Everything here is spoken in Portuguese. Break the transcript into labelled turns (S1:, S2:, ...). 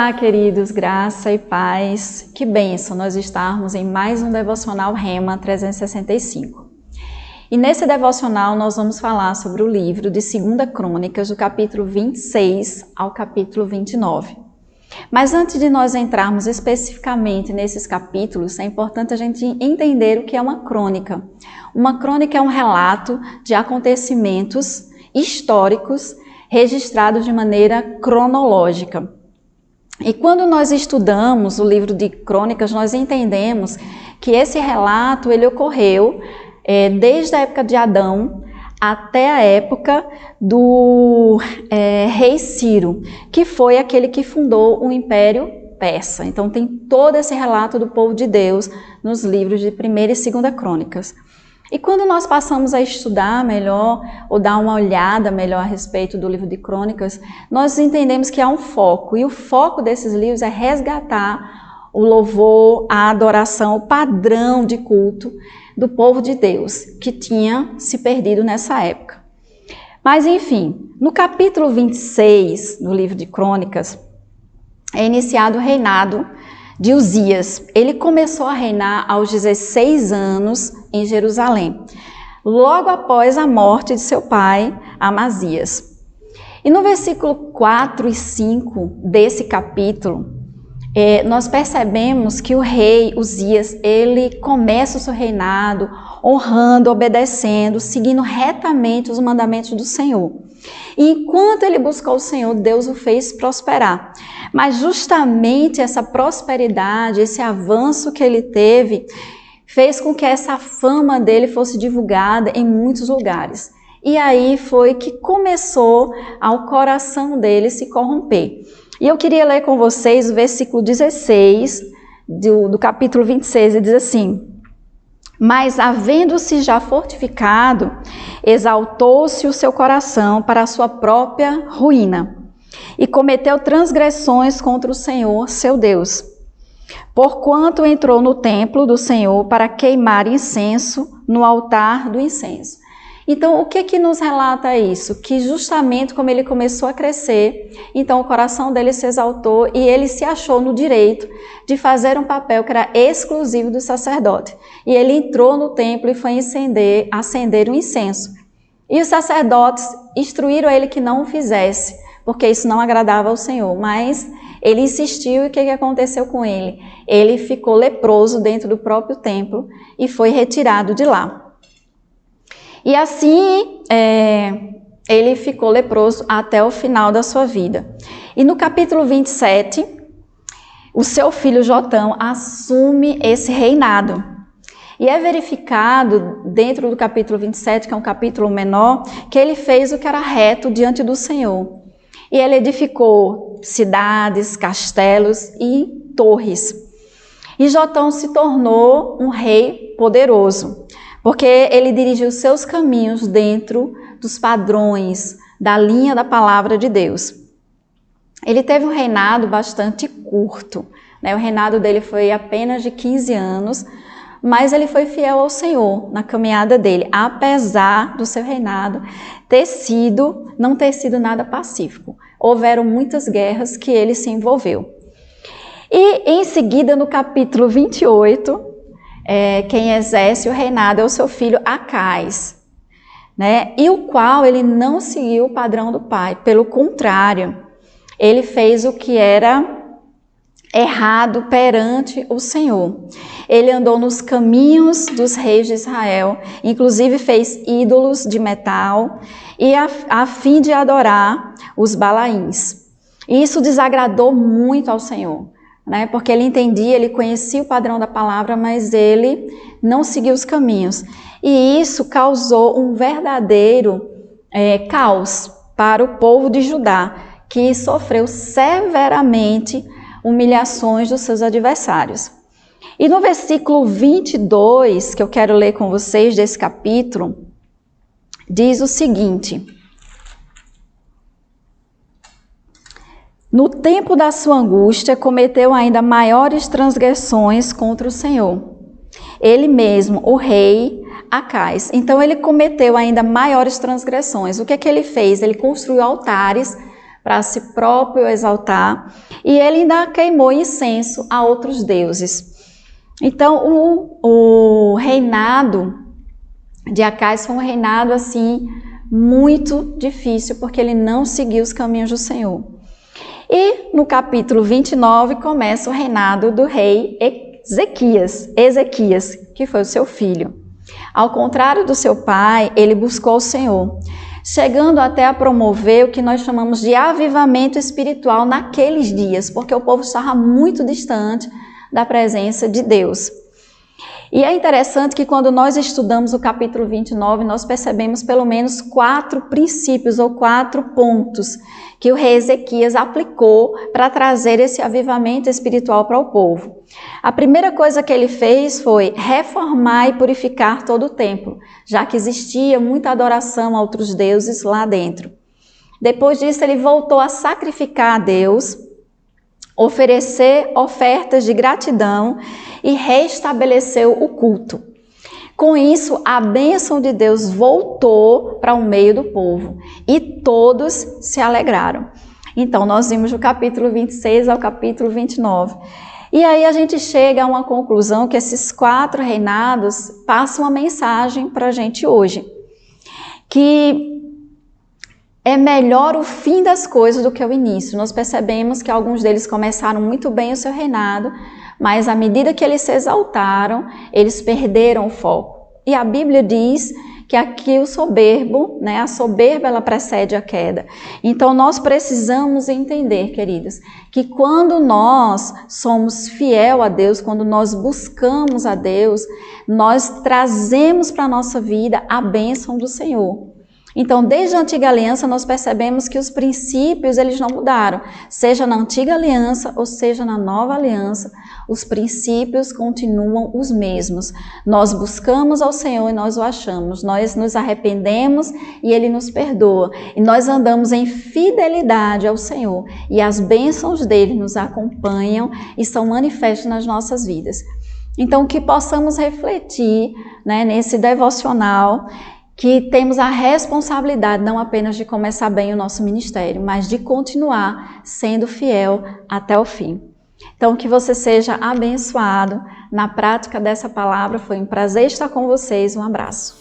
S1: Olá, queridos, graça e paz. Que bênção nós estarmos em mais um Devocional Rema 365. E nesse devocional nós vamos falar sobre o livro de 2 Crônicas, do capítulo 26 ao capítulo 29. Mas antes de nós entrarmos especificamente nesses capítulos, é importante a gente entender o que é uma crônica. Uma crônica é um relato de acontecimentos históricos registrados de maneira cronológica. E quando nós estudamos o livro de Crônicas, nós entendemos que esse relato ele ocorreu desde a época de Adão até a época do rei Ciro, que foi aquele que fundou o Império Persa. Então tem todo esse relato do povo de Deus nos livros de 1ª e 2ª Crônicas. E quando nós passamos a estudar melhor, ou dar uma olhada melhor a respeito do livro de Crônicas, nós entendemos que há um foco, e o foco desses livros é resgatar o louvor, a adoração, o padrão de culto do povo de Deus, que tinha se perdido nessa época. Mas enfim, no capítulo 26 do livro de Crônicas, é iniciado o reinado de Uzias. Ele começou a reinar aos 16 anos em Jerusalém, logo após a morte de seu pai, Amazias. E no versículo 4 e 5 desse capítulo, nós percebemos que o rei Uzias, ele começa o seu reinado honrando, obedecendo, seguindo retamente os mandamentos do Senhor. E enquanto ele buscou o Senhor, Deus o fez prosperar. Mas justamente essa prosperidade, esse avanço que ele teve, fez com que essa fama dele fosse divulgada em muitos lugares. E aí foi que começou ao coração dele se corromper. E eu queria ler com vocês o versículo 16 do capítulo 26, ele diz assim: mas havendo-se já fortificado, exaltou-se o seu coração para a sua própria ruína, e cometeu transgressões contra o Senhor, seu Deus, porquanto entrou no templo do Senhor para queimar incenso no altar do incenso. Então, o que nos relata isso? Que justamente como ele começou a crescer, então o coração dele se exaltou e ele se achou no direito de fazer um papel que era exclusivo do sacerdote. E ele entrou no templo e foi acender um incenso. E os sacerdotes instruíram ele que não o fizesse, porque isso não agradava ao Senhor. Mas ele insistiu e o que aconteceu com ele? Ele ficou leproso dentro do próprio templo e foi retirado de lá. E assim, ele ficou leproso até o final da sua vida. E no capítulo 27, o seu filho Jotão assume esse reinado. E é verificado dentro do capítulo 27, que é um capítulo menor, que ele fez o que era reto diante do Senhor. E ele edificou cidades, castelos e torres. E Jotão se tornou um rei poderoso, porque ele dirigiu seus caminhos dentro dos padrões da linha da palavra de Deus. Ele teve um reinado bastante curto, né? O reinado dele foi apenas de 15 anos, mas ele foi fiel ao Senhor na caminhada dele, apesar do seu reinado não ter sido nada pacífico. Houveram muitas guerras que ele se envolveu. E em seguida, no capítulo 28, quem exerce o reinado é o seu filho Acais, né? E o qual ele não seguiu o padrão do pai, pelo contrário, ele fez o que era errado perante o Senhor. Ele andou nos caminhos dos reis de Israel, inclusive fez ídolos de metal e a fim de adorar os Balaíns. E isso desagradou muito ao Senhor, né? Porque ele entendia, ele conhecia o padrão da palavra, mas ele não seguiu os caminhos. E isso causou um verdadeiro caos para o povo de Judá, que sofreu severamente humilhações dos seus adversários. E no versículo 22, que eu quero ler com vocês desse capítulo, diz o seguinte: no tempo da sua angústia, cometeu ainda maiores transgressões contra o Senhor. Ele mesmo, o rei Acais. Então ele cometeu ainda maiores transgressões. O que é que ele fez? Ele construiu altares para si próprio exaltar, e ele ainda queimou incenso a outros deuses. Então, o reinado de Acais foi um reinado assim muito difícil, porque ele não seguiu os caminhos do Senhor. E no capítulo 29 começa o reinado do rei Ezequias, que foi o seu filho. Ao contrário do seu pai, ele buscou o Senhor, chegando até a promover o que nós chamamos de avivamento espiritual naqueles dias, porque o povo estava muito distante da presença de Deus. E é interessante que quando nós estudamos o capítulo 29, nós percebemos pelo menos 4 princípios ou 4 pontos que o rei Ezequias aplicou para trazer esse avivamento espiritual para o povo. A primeira coisa que ele fez foi reformar e purificar todo o templo, já que existia muita adoração a outros deuses lá dentro. Depois disso, ele voltou a sacrificar a Deus, oferecer ofertas de gratidão e restabeleceu o culto. Com isso, a bênção de Deus voltou para o meio do povo e todos se alegraram. Então, nós vimos do capítulo 26 ao capítulo 29. E aí a gente chega a uma conclusão que esses 4 reinados passam uma mensagem para a gente hoje, que é melhor o fim das coisas do que o início. Nós percebemos que alguns deles começaram muito bem o seu reinado, mas à medida que eles se exaltaram, eles perderam o foco. E a Bíblia diz que aqui o soberbo, a soberba, ela precede a queda. Então nós precisamos entender, queridos, que quando nós somos fiel a Deus, quando nós buscamos a Deus, nós trazemos para a nossa vida a bênção do Senhor. Então, desde a antiga aliança, nós percebemos que os princípios, eles não mudaram. Seja na antiga aliança ou seja na nova aliança, os princípios continuam os mesmos. Nós buscamos ao Senhor e nós o achamos. Nós nos arrependemos e Ele nos perdoa. E nós andamos em fidelidade ao Senhor. E as bênçãos dele nos acompanham e são manifestas nas nossas vidas. Então, que possamos refletir, nesse devocional, que temos a responsabilidade não apenas de começar bem o nosso ministério, mas de continuar sendo fiel até o fim. Então, que você seja abençoado na prática dessa palavra. Foi um prazer estar com vocês. Um abraço.